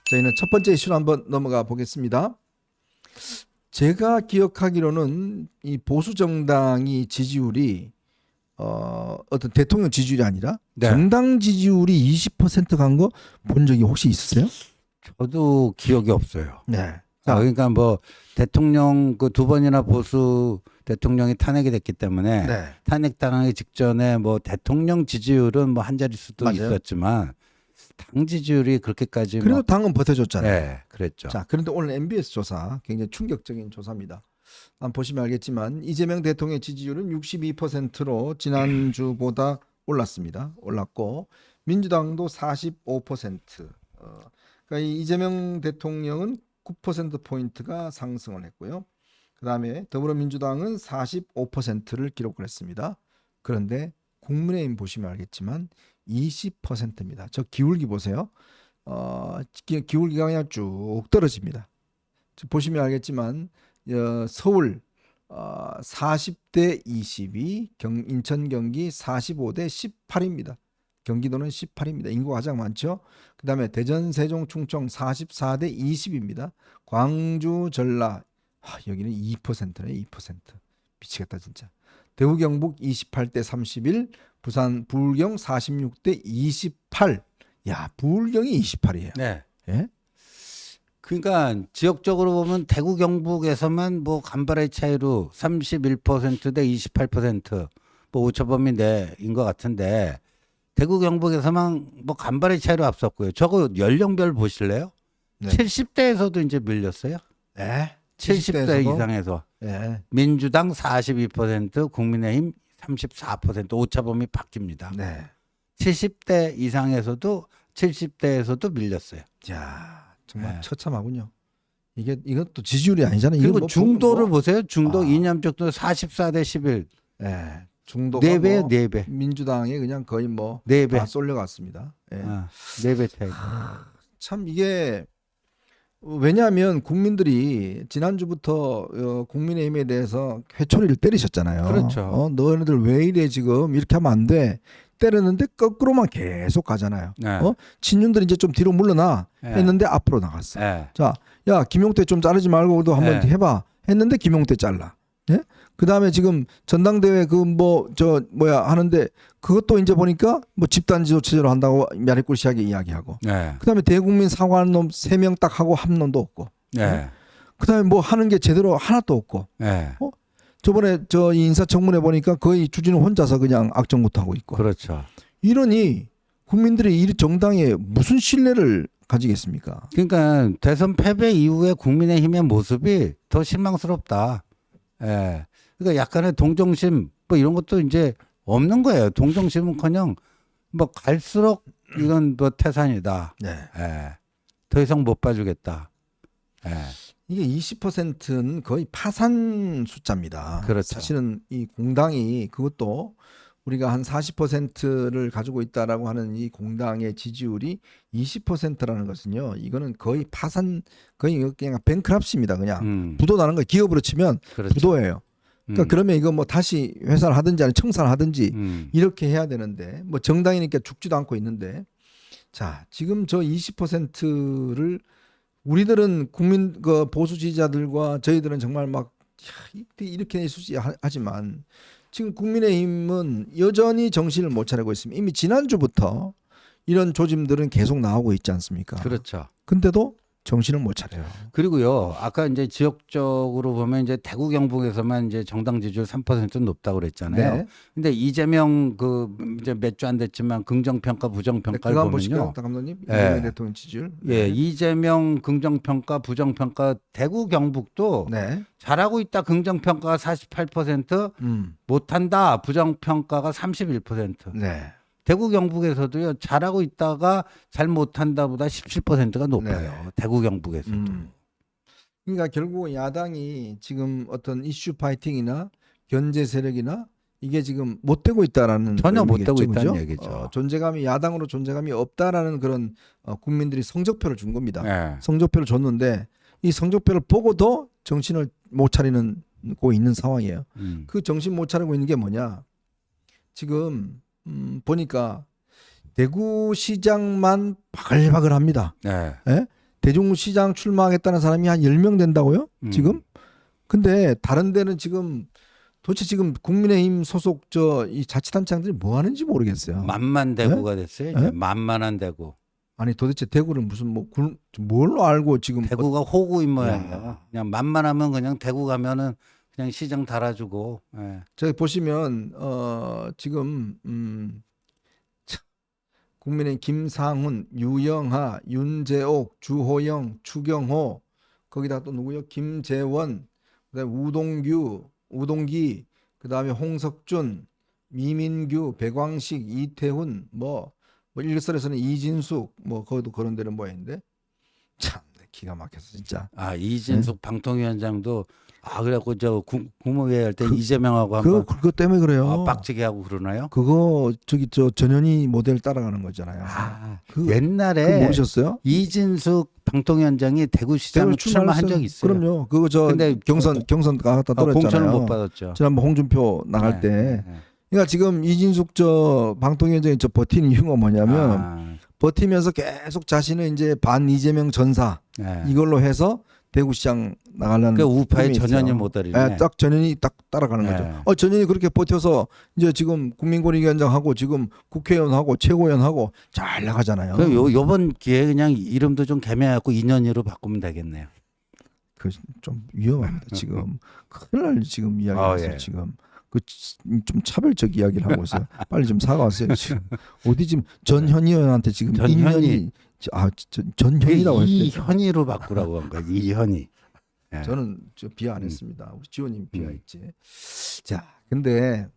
저희는 첫 번째 이슈로 한번 넘어가 보겠습니다. 제가 기억하기로는 이 보수 정당이 지지율이 어떤 대통령 지지율이 아니라 네. 정당 지지율이 20% 간 거 본 적이 혹시 있으세요? 저도 기억이 없어요. 네. 그러니까 뭐 대통령 그 두 번이나 보수 대통령이 탄핵이 됐기 때문에 네. 탄핵당하기 직전에 뭐 대통령 지지율은 뭐 한 자릿수도 맞아요. 있었지만 당 지지율이 그렇게까지 그래도 뭐 당은 버텨줬잖아요. 네, 그랬죠. 자, 그런데 오늘 MBS 조사 굉장히 충격적인 조사입니다. 한번 보시면 알겠지만 이재명 대통령의 지지율은 62%로 지난주보다 올랐습니다. 올랐고 민주당도 45%. 그러니까 이 이재명 대통령은 9% 포인트가 상승을 했고요. 그다음에 더불어민주당은 45%를 기록을 했습니다. 그런데 국민의힘 보시면 알겠지만 20%입니다. 저 기울기 보세요. 기울기가 그냥 쭉 떨어집니다. 보시면 알겠지만 서울 40대 22, 인천 경기 45대 18입니다. 경기도는 18입니다. 인구가 가장 많죠. 그 다음에 대전 세종 충청 44대 20입니다. 광주 전라 여기는 2%네. 2%. 미치겠다 진짜. 대구 경북 28대 31, 부산 불경 46대 28. 야, 불경이 28이에요. 네. 예? 그러니까 지역적으로 보면 대구 경북에서만 뭐 간발의 차이로 31%대 28%, 뭐 오차범위 내인 것 같은데 대구 경북에서만 뭐 간발의 차이로 앞섰고요. 저거 연령별 보실래요? 네. 70대에서도 이제 밀렸어요. 네. 70대 70대에서도? 이상에서 네. 민주당 42%, 국민의힘 34%, 오차범위 바뀝니다. 네. 70대 이상에서도 70대에서도 밀렸어요. 야, 정말 네. 처참하군요. 이것도 지지율이 아니잖아요. 그리고 이거 뭐 중도를 뭐, 보세요. 중도 아. 이념적도 44대 11. 예. 중도가 4배요, 뭐 4배. 민주당에 그냥 거의 뭐 다 4배. 쏠려갔습니다. 예. 4배 차이. 참 이게 왜냐하면 국민들이 지난주부터 국민의힘에 대해서 회초리를 때리셨잖아요. 그렇죠. 너희들 왜 이래 지금 이렇게 하면 안 돼. 때렸는데 거꾸로만 계속 가잖아요. 네. 친윤들이 이제 좀 뒤로 물러나 네. 했는데 앞으로 나갔어. 네. 자, 야 김용태 좀 자르지 말고도 한번 네. 해봐 했는데 김용태 잘라. 예? 그 다음에 지금 전당대회 하는데 그것도 이제 보니까 뭐 집단지도 체제로 한다고 야리꾸시하게 이야기하고. 네. 그 다음에 대국민 사과하는 놈 3명 딱 하고 한 놈도 없고. 네. 그 다음에 뭐 하는 게 제대로 하나도 없고. 네. 저번에 저 인사청문회 보니까 거의 주진우 혼자서 그냥 악정부터 하고 있고. 그렇죠. 이러니 국민들이 이 정당에 무슨 신뢰를 가지겠습니까? 그러니까 대선 패배 이후에 국민의힘의 모습이 더 실망스럽다. 예. 그러니까 약간의 동정심 뭐 이런 것도 이제 없는 거예요. 동정심은커녕 뭐 갈수록 이건 뭐 태산이다. 네. 예. 더 이상 못 봐주겠다. 예. 이게 20%는 거의 파산 숫자입니다. 그렇죠. 사실은 이 공당이 그것도 우리가 한 40%를 가지고 있다라고 하는 이 공당의 지지율이 20%라는 것은요. 이거는 거의 파산, 거의 그냥 뱅크랍시입니다. 그냥 부도 나는 거예요. 기업으로 치면 그렇죠. 부도예요. 그러니까 그러면 이거 뭐 다시 회사를 하든지 아니면 청산을 하든지 이렇게 해야 되는데 뭐 정당이니까 죽지도 않고 있는데 자 지금 저 20%를 우리들은 국민 그 보수 지지자들과 저희들은 정말 막 이렇게 수지 하지만 지금 국민의힘은 여전히 정신을 못 차리고 있습니다. 이미 지난주부터 이런 조짐들은 계속 나오고 있지 않습니까? 그렇죠. 근데도 정신을 못 차려요. 그리고요, 아까 이제 지역적으로 보면 이제 대구 경북에서만 이제 정당 지지율 3% 높다고 그랬잖아요. 네. 근데 이재명 그 이제 몇 주 안 됐지만 긍정평가, 부정평가를 그거 한번 보실까요, 보면요. 감독님? 예. 이재명 대통령 지지율. 예, 이재명 긍정평가, 부정평가, 대구 경북도 네. 잘하고 있다 긍정평가가 48%, 못한다 부정평가가 31%. 네. 대구 경북에서도요, 잘하고 있다가 잘 못한다보다 17%가 높아요. 네. 대구 경북에서도. 그러니까 결국 야당이 지금 어떤 이슈 파이팅이나 견제 세력이나 이게 지금 못 되고 있다라는 전혀 못 의미겠죠, 되고 있다는 그죠? 얘기죠. 존재감이 야당으로 존재감이 없다라는 그런 국민들이 성적표를 준 겁니다. 예. 성적표를 줬는데 이 성적표를 보고도 정신을 못 차리는 고 있는 상황이에요. 그 정신 못 차리고 있는 게 뭐냐? 지금 보니까 대구시장만 바글바글합니다. 예. 예? 대중시장 출마하겠다는 사람이 한 10명 된다고요? 지금? 근데 다른 데는 지금 도대체 지금 국민의힘 소속 이 자치단체장들이 뭐 하는지 모르겠어요. 만만 대구가 됐어요. 이제. 네? 만만한 대구. 아니 도대체 대구를 무슨 뭘로 알고 지금 대구가 호구인 모양이야. 야. 그냥 만만하면 그냥 대구 가면은 그냥 시장 달아주고. 예. 저기 보시면 지금 참, 국민의힘 김상훈, 유영하, 윤재옥, 주호영, 추경호 거기다 또 누구요? 김재원, 그다음에 우동기, 그다음에 홍석준, 미민규, 백왕식, 이태훈 뭐 일설에서는 이진숙 뭐 거기도 그런 데는 모양인데 참 기가 막혀서 진짜. 아 이진숙 방통위원장도 그래갖고 저 국무회의 할 때 이재명하고 한번 그거 때문에 그래요. 빡치게 하고 그러나요? 그거 저 전현희 모델 따라가는 거잖아요. 그거 옛날에 모르셨어요? 이진숙 방통위원장이 대구시장 출마한 적이 있어요. 그럼요. 그거 저 근데 경선 갔다 떨어졌잖아요. 공천을 못 받았죠. 지난번 홍준표 나갈 때. 그러니까 지금 이진숙 저 방통위원장이 저 버티는 이유가 뭐냐면 버티면서 계속 자신은 이제 반 이재명 전사 이걸로 해서 대구시장 나가려는 그 우파의 꿈이 전현희 있어요. 모델이네. 딱 전현희 딱 따라가는 거죠. 전현희 그렇게 버텨서 이제 지금 국민권익위원장하고 지금 국회의원하고 최고위원하고 잘 나가잖아요. 그 요번 기회에 그냥 이름도 좀 개명하고 인연이로 바꾸면 되겠네요. 그 좀 위험합니다. 지금 큰일 날 지금 이야기하세요. 예. 지금 그 좀 차별적 이야기를 하고 있어요. 빨리 좀 사과하세요. 지금 어디 지금 전현희 의원한테 지금 인연이 전현희라고 했어요. 이현희로 바꾸라고 한 거예요. 이현희. 예. 저는 비하 안 했습니다. 우리 지호님 비하했지. 자, 근데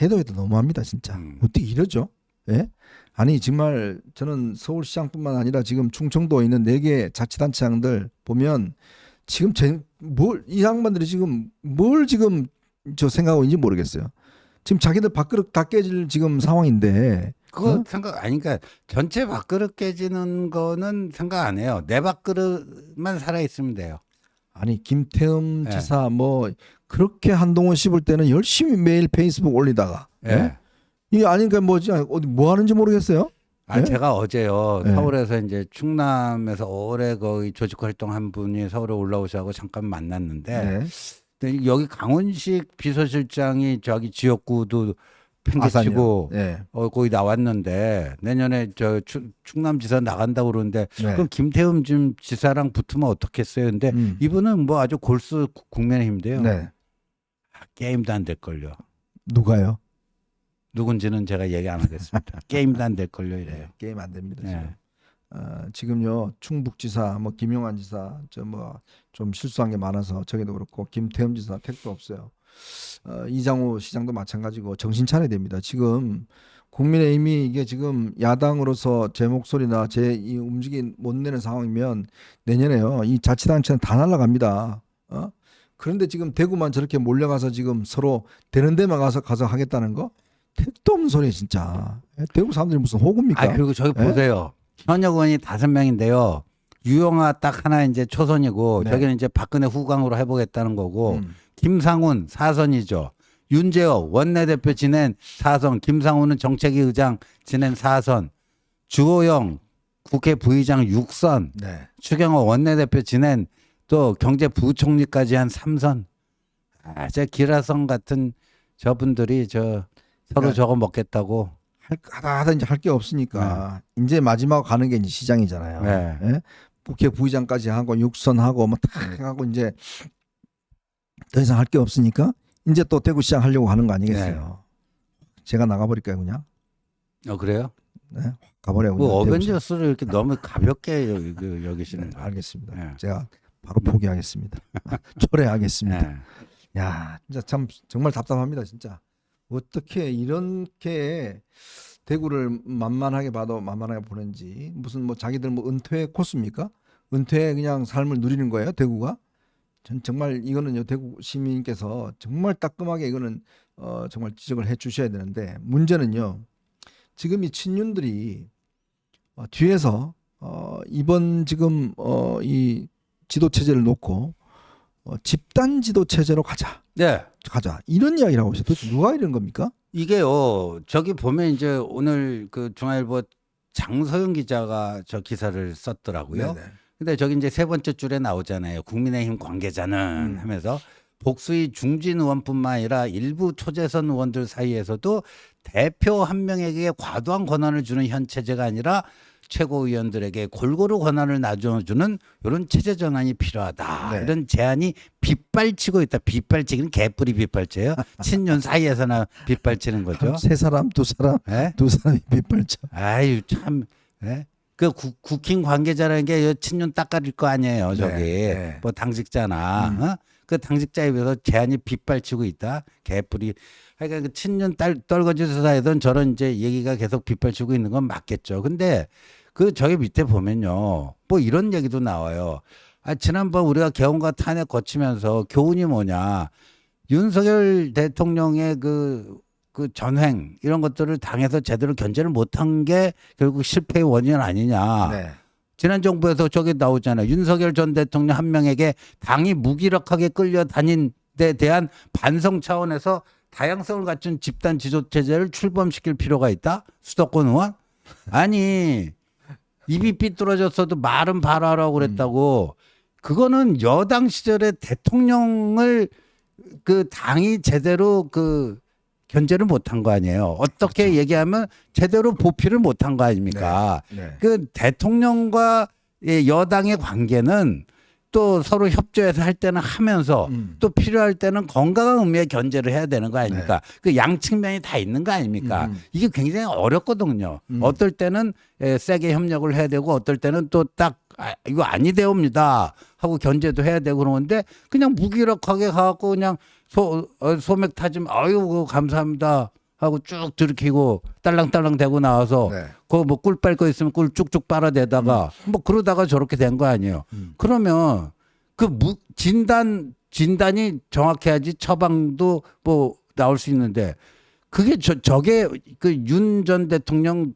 해도 너무합니다, 진짜. 어떻게 이러죠? 예? 아니 정말 저는 서울시장뿐만 아니라 지금 충청도에 있는 4개 자치단체장들 보면 지금 이 양반들이 지금 뭘 지금 생각하고 있는지 모르겠어요. 지금 자기들 밥그릇 다 깨질 지금 상황인데 그거 생각 아니니까 전체 밥그릇 깨지는 거는 생각 안 해요. 내 밥그릇만 살아 있으면 돼요. 아니 김태흠 지사 뭐 그렇게 한동훈 씹을 때는 열심히 매일 페이스북 올리다가 이게 아니니까 뭐지 어디 뭐 하는지 모르겠어요. 제가 어제요 서울에서 이제 충남에서 오래 거기 조직 활동한 분이 서울에 올라오셔서 잠깐 만났는데 근데 여기 강훈식 비서실장이 저기 지역구도 팽개치고 거기 나왔는데 내년에 저 충남지사 나간다고 그러는데 그럼 김태흠 좀 지사랑 붙으면 어떻겠어요? 근데 이분은 뭐 아주 골수 국민의힘인데요. 게임도 안 될걸요. 누가요? 누군지는 제가 얘기 안 하겠습니다. 게임도 안 될걸요 이래요. 게임 안 됩니다. 지금. 지금요 충북지사 뭐 김용환 지사 좀 실수한 게 많아서 저기도 그렇고 김태흠 지사 택도 없어요. 이장우 시장도 마찬가지고 정신 차려야 됩니다. 지금 국민의힘이 이게 지금 야당으로서 제 목소리나 제 이 움직임 못 내는 상황이면 내년에요 이 자치단체는 다 날아갑니다. 그런데 지금 대구만 저렇게 몰려가서 지금 서로 되는 데만 가서 하겠다는 거 택도 없는 소리 진짜. 대구 사람들이 무슨 호구입니까? 그리고 저기 보세요. 현역 의원이 5명인데요. 유영아 딱 하나 이제 초선이고 저기는 이제 박근혜 후광으로 해보겠다는 거고 김상훈 4선이죠. 윤재호 원내대표 지낸 4선, 김상훈은 정책위 의장 지낸 4선, 주호영 국회 부의장 6선, 추경호 원내대표 지낸 또 경제부총리까지 한 3선. 저 기라성 같은 저분들이 서로 저거 먹겠다고. 하다 이제 할 게 없으니까 이제 마지막 가는 게 이제 시장이잖아요. 국회 부의장까지 하고 6선 하고 뭐 탁 하고 이제 더 이상 할 게 없으니까 이제 또 대구 시장 하려고 하는 거 아니겠어요? 제가 나가버릴까요 그냥? 그래요? 가버려요. 뭐 어벤져스를 이렇게 너무 가볍게 여기시는 거. 알겠습니다. 제가 바로 포기하겠습니다. 철회하겠습니다. 야, 진짜 참 정말 답답합니다, 진짜. 어떻게 이렇게 대구를 만만하게 봐도 만만하게 보는지 무슨 뭐 자기들 뭐 은퇴 코스입니까? 은퇴 그냥 삶을 누리는 거예요, 대구가? 전 정말 이거는요 대구 시민께서 정말 따끔하게 이거는 정말 지적을 해 주셔야 되는데 문제는요 지금 이 친윤들이 뒤에서 이번 지금 이 지도 체제를 놓고 집단 지도 체제로 가자. 가자. 이런 이야기를 하고 있어요. 도대체 누가 이런 겁니까? 이게요. 저기 보면 이제 오늘 그 중앙일보 장서영 기자가 저 기사를 썼더라고요. 근데 저기 이제 세 번째 줄에 나오잖아요. 국민의힘 관계자는 하면서 복수의 중진 의원뿐만 아니라 일부 초재선 의원들 사이에서도 대표 한 명에게 과도한 권한을 주는 현 체제가 아니라 최고위원들에게 골고루 권한을 나눠주는 이런 체제 전환이 필요하다. 네. 이런 제안이 빗발치고 있다. 빗발치기는 개뿔이 빗발쳐요. 친윤 사이에서나 빗발치는 거죠. 세 사람, 두 사람, 네? 두 사람이 빗발쳐. 아유 참. 네? 그 국힘 관계자라는 게 친윤 닦아릴 거 아니에요. 저기 네. 뭐 당직자나 어? 그 당직자에 비해서 제안이 빗발치고 있다. 개뿔이. 그러니까 그 친윤 떨거지 수사에선 저런 이제 얘기가 계속 빗발치고 있는 건 맞겠죠. 근데 그 저기 밑에 보면요. 뭐 이런 얘기도 나와요. 아, 지난번 우리가 개헌과 탄핵 거치면서 교훈이 뭐냐. 윤석열 대통령의 그 전횡 이런 것들을 당에서 제대로 견제를 못한 게 결국 실패의 원인 아니냐. 네. 지난 정부에서 저기 나오잖아요. 윤석열 전 대통령 한 명에게 당이 무기력하게 끌려다닌 데 대한 반성 차원에서 다양성을 갖춘 집단 지도 체제를 출범시킬 필요가 있다. 수도권 의원? 아니 입이 삐뚤어졌어도 말은 바로 하라고 그랬다고. 그거는 여당 시절에 대통령을 그 당이 제대로 그 견제를 못한 거 아니에요. 어떻게 그렇죠. 얘기하면 제대로 보필을 못한 거 아닙니까? 네. 그 대통령과 여당의 관계는 또 서로 협조해서 할 때는 하면서 또 필요할 때는 건강한 의미의 견제를 해야 되는 거 아닙니까? 그 양측면이 다 있는 거 아닙니까? 이게 굉장히 어렵거든요. 어떨 때는 세게 협력을 해야 되고 어떨 때는 또 딱 이거 아니되옵니다 하고 견제도 해야 되고 그러는데 그냥 무기력하게 가갖고 그냥 소맥 타지 아유 감사합니다 하고 쭉 들이키고 딸랑딸랑 대고 나와서 네. 그거 뭐 꿀 빨 거 있으면 꿀 쭉쭉 빨아대다가 뭐 그러다가 저렇게 된 거 아니에요. 그러면 그 진단이 정확해야지 처방도 뭐 나올 수 있는데 그게 저게 그 윤 전 대통령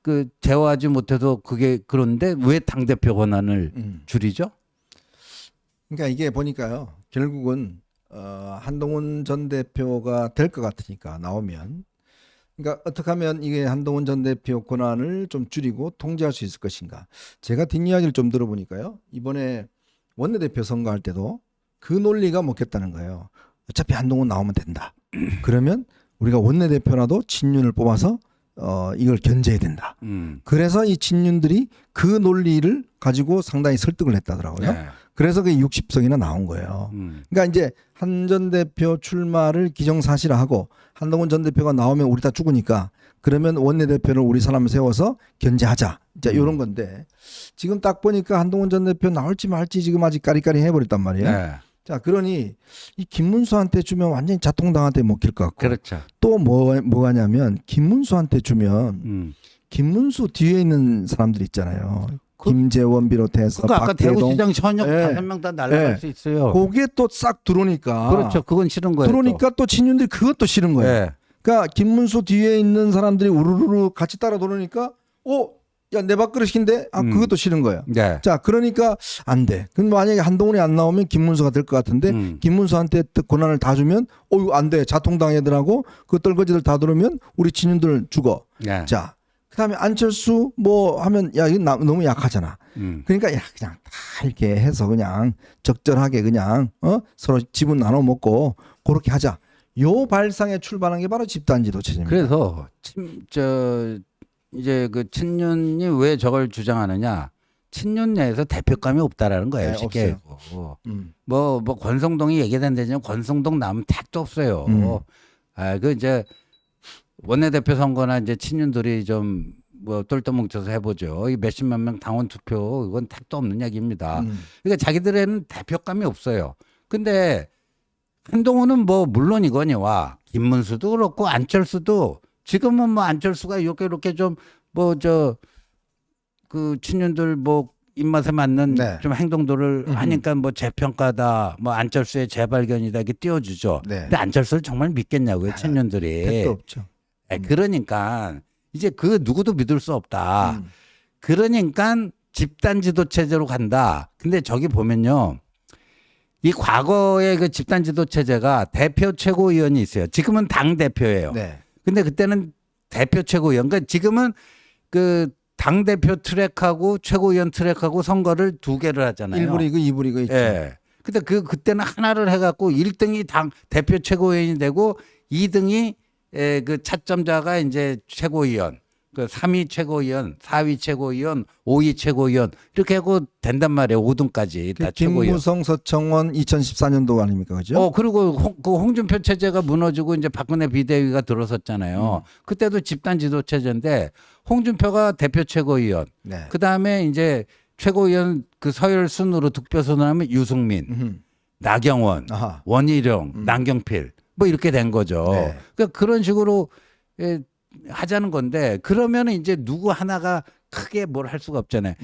그 제어하지 못해서 그게 그런데 왜 당대표 권한을 줄이죠? 그러니까 이게 보니까요. 결국은 한동훈 전 대표가 될 것 같으니까 나오면 그러니까 어떻게 하면 이게 한동훈 전 대표 권한을 좀 줄이고 통제할 수 있을 것인가. 제가 뒷이야기를 좀 들어보니까요. 이번에 원내대표 선거할 때도 그 논리가 먹혔다는 거예요. 어차피 한동훈 나오면 된다. 그러면 우리가 원내대표라도 친윤을 뽑아서 이걸 견제해야 된다. 그래서 이 친윤들이 그 논리를 가지고 상당히 설득을 했다더라고요. 네. 그래서 그게 60석이나 나온 거예요. 그러니까 이제 한 전 대표 출마를 기정사실화하고 한동훈 전 대표가 나오면 우리 다 죽으니까 그러면 원내대표를 우리 사람을 세워서 견제하자. 자, 이런 건데 지금 딱 보니까 한동훈 전 대표 나올지 말지 지금 아직 까리까리 해버렸단 말이에요. 네. 자, 그러니 이 김문수한테 주면 완전히 자통당한테 먹힐 것 같고 그렇죠. 또 뭐가냐면 김문수한테 주면 김문수 뒤에 있는 사람들 있잖아요. 김재원 비롯해서 그러니까 아까 박대동 대구시장 현역 예. 5명 다 날라갈 예. 수 있어요. 그게 또 싹 들어오니까 그렇죠. 그건 싫은 거예요. 들어오니까 또 친윤들이 그것도 싫은 거예요. 예. 그러니까 김문수 뒤에 있는 사람들이 우르르 같이 따라 들어오니까 야, 내 밥그릇인데 그것도 싫은 거예요. 네. 자, 그러니까 안 돼. 근데 만약에 한동훈이 안 나오면 김문수가 될 것 같은데 김문수한테 권한을 다 주면 이거 안 돼. 자통당애들하고 그 떨거지들 다 들어오면 우리 친윤들 죽어. 네. 자, 그다음에 안철수 뭐 하면 야, 이거 너무 약하잖아. 그러니까 야, 그냥 다 이렇게 해서 그냥 적절하게 그냥 서로 지분 나눠 먹고 그렇게 하자. 요 발상에 출발한 게 바로 집단지도 체제입니다. 그래서 이제 그 친윤이 왜 저걸 주장하느냐? 친윤 내에서 대표감이 없다라는 거예요. 네, 쉽게 얘기하고. 음. 뭐 권성동이 얘기된다지만 권성동 남은 택도 없어요. 그 이제 원내대표 선거나 이제 친윤들이 좀 뭐 똘똘 뭉쳐서 해보죠. 이 몇십만 명 당원 투표 이건 택도 없는 얘기입니다. 그러니까 자기들에는 대표감이 없어요. 근데 한동훈은 뭐 물론이거니와 김문수도 그렇고 안철수도 지금은 뭐 안철수가 이렇게 좀 뭐 그 친윤들 뭐 입맛에 맞는 네. 좀 행동들을 하니까 뭐 재평가다 뭐 안철수의 재발견이다 이렇게 띄워주죠. 네. 근데 안철수를 정말 믿겠냐고요 친윤들이. 택도 없죠. 그러니까 이제 그 누구도 믿을 수 없다. 그러니까 집단 지도 체제로 간다. 근데 저기 보면요. 이 과거의 그 집단 지도 체제가 대표 최고위원이 있어요. 지금은 당 대표예요. 네. 근데 그때는 대표 최고위원. 그러니까 지금은 그 당 대표 트랙하고 최고위원 트랙하고 선거를 두 개를 하잖아요. 1부 리그, 2부 리그 있죠. 예. 근데 그때는 하나를 해갖고 1등이 당 대표 최고위원이 되고 2등이 그 차점자가 이제 최고위원, 그 3위 최고위원, 4위 최고위원, 5위 최고위원 이렇게 하고 된단 말이에요. 5등까지 다 최고위원. 김무성, 서청원 2014년도 아닙니까, 그죠? 그리고 그 홍준표 체제가 무너지고 이제 박근혜 비대위가 들어섰잖아요. 그때도 집단 지도 체제인데 홍준표가 대표 최고위원. 네. 그 다음에 이제 최고위원 그 서열 순으로 득표순으로 하면 유승민, 나경원, 아하. 원희룡, 남경필 뭐 이렇게 된 거죠. 네. 그러니까 그런 식으로 하자는 건데 그러면 이제 누구 하나가 크게 뭘 할 수가 없잖아요.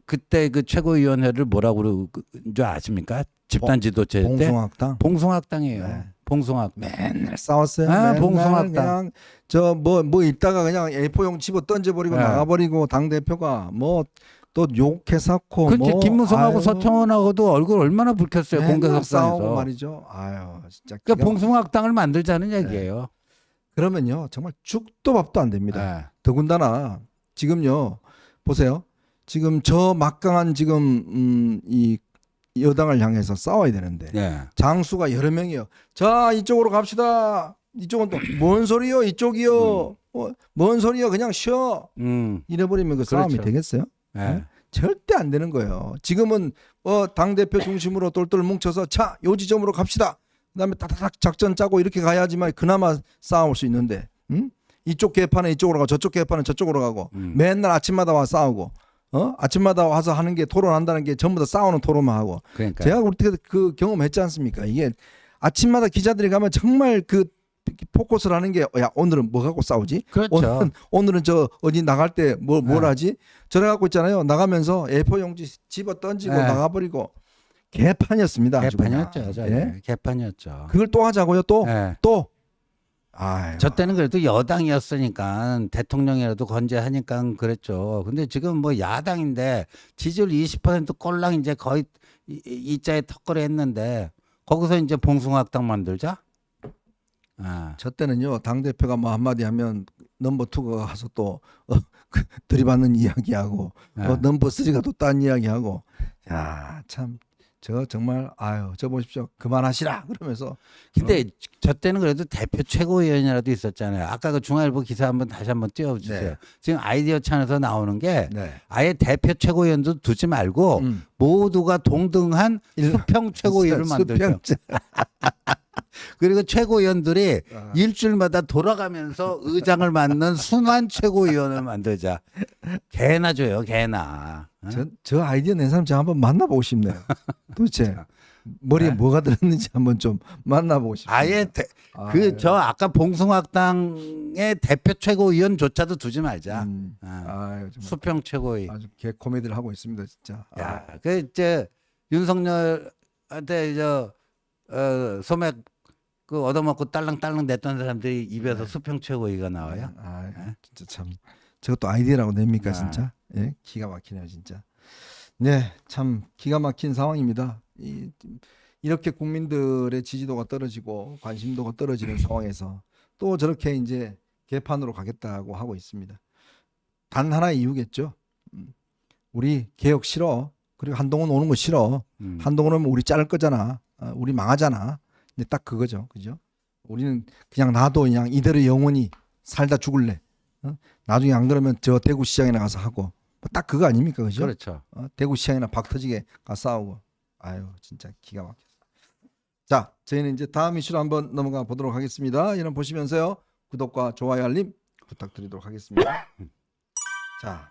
그때 그 최고위원회를 뭐라고 그러는 줄 아십니까? 집단 지도체 때 봉숭아학당. 봉숭아학당이에요. 네. 봉숭아학당. 맨날 싸웠어요. 아, 맨날 봉숭아학당. 그냥 저 뭐 있다가 그냥 A4용 집어 던져버리고 네. 나가버리고 당 대표가 뭐 또 욕해놓고 그 뭐 김무성하고 아유, 서청원하고도 얼굴 얼마나 붉혔어요. 맨날 싸우고 공개석상에서. 말이죠. 아유 진짜. 그러니까 기가 봉숭아학당을 만들자는 얘기예요. 그러면요 정말 죽도 밥도 안 됩니다. 네. 더군다나 지금요 보세요. 지금 저 막강한 지금 이 여당을 향해서 싸워야 되는데 네. 장수가 여러 명이요. 자 이쪽으로 갑시다. 이쪽은 또 뭔 소리요? 이쪽이요. 뭔 소리요? 그냥 쉬어. 이래버리면 그 싸움이 그렇죠. 되겠어요? 네. 절대 안 되는 거예요. 지금은 당 대표 중심으로 똘똘 뭉쳐서 자, 요 지점으로 갑시다. 그다음에 따다닥 작전 짜고 이렇게 가야지만 그나마 싸울 수 있는데, 이쪽 개판은 이쪽으로 가고 저쪽 개판은 저쪽으로 가고 맨날 아침마다 와 싸우고, 아침마다 와서 하는 게 토론한다는 게 전부 다 싸우는 토론만 하고. 그러니까. 제가 우리 그 경험했지 않습니까? 이게 아침마다 기자들이 가면 정말 그 포커스를 하는 게 야 오늘은 뭐 갖고 싸우지? 그렇죠. 오늘은 저 어디 나갈 때 뭘 네. 하지? 저래 갖고 있잖아요. 나가면서 A4 용지 집어 던지고 네. 나가버리고 개판이었습니다. 아주 그냥. 개판이었죠. 예? 개판이었죠. 그걸 또 하자고요. 또 네. 또. 아유. 저 때는 그래도 여당이었으니까 대통령이라도 건재하니까 그랬죠. 근데 지금 뭐 야당인데 지지율 20% 꼴랑 이제 거의 이자에 턱걸이 했는데 거기서 이제 봉숭아학당 만들자? 아. 저 때는요 당 대표가 뭐 한마디 하면 넘버 2가 가서 또 들이받는 이야기하고 네. 넘버 3가 또 딴 이야기하고 야 참 저 정말 아유 저 보십시오 그만하시라 그러면서 근데 저 때는 그래도 대표 최고위원이라도 있었잖아요. 아까 그 중앙일보 기사 한번 다시 한번 띄워주세요. 네. 지금 아이디어 찬에서 나오는 게 네. 아예 대표 최고위원도 두지 말고 모두가 동등한 수평 최고위원을 만들죠. 그리고 최고위원들이 일주일마다 돌아가면서 의장을 맡는 순환 최고위원을 만들자. 개나 줘요, 개나. 저 아이디어 낸 사람 제가 한번 만나보고 싶네요. 도대체 머리에 네? 뭐가 들었는지 한번 좀 만나보고 싶어요. 아예 저 아까 봉숭아학당의 대표 최고위원조차도 두지 말자. 아유, 정말 수평 최고위. 아주 개 코미디를 하고 있습니다, 진짜. 야, 그 이제 윤석열한테 소맥 그 얻어먹고 딸랑딸랑 냈던 사람들이 입에서 수평 최고위가 나와요. 진짜 참 저것도 아이디어라고 냅니까, 아. 진짜? 예, 기가 막히네요, 진짜. 네, 참 기가 막힌 상황입니다. 이렇게 국민들의 지지도가 떨어지고 관심도가 떨어지는 상황에서 또 저렇게 이제 개판으로 가겠다고 하고 있습니다. 단 하나의 이유겠죠. 우리 개혁 싫어. 그리고 한동훈 오는 거 싫어. 한동훈 오면 우리 자를 거잖아. 우리 망하잖아. 근데 딱 그거죠, 그죠? 우리는 그냥 놔둬 그냥 이대로 영원히 살다 죽을래. 나중에 안 그러면 저 대구 시장에 가서 하고 딱 그거 아닙니까, 그죠? 그렇죠. 대구 시장이나 박 터지게 가 싸우고. 아유 진짜 기가 막혔어. 자, 저희는 이제 다음 이슈로 한번 넘어가 보도록 하겠습니다. 이런 보시면서요 구독과 좋아요 알림 부탁드리도록 하겠습니다. 자.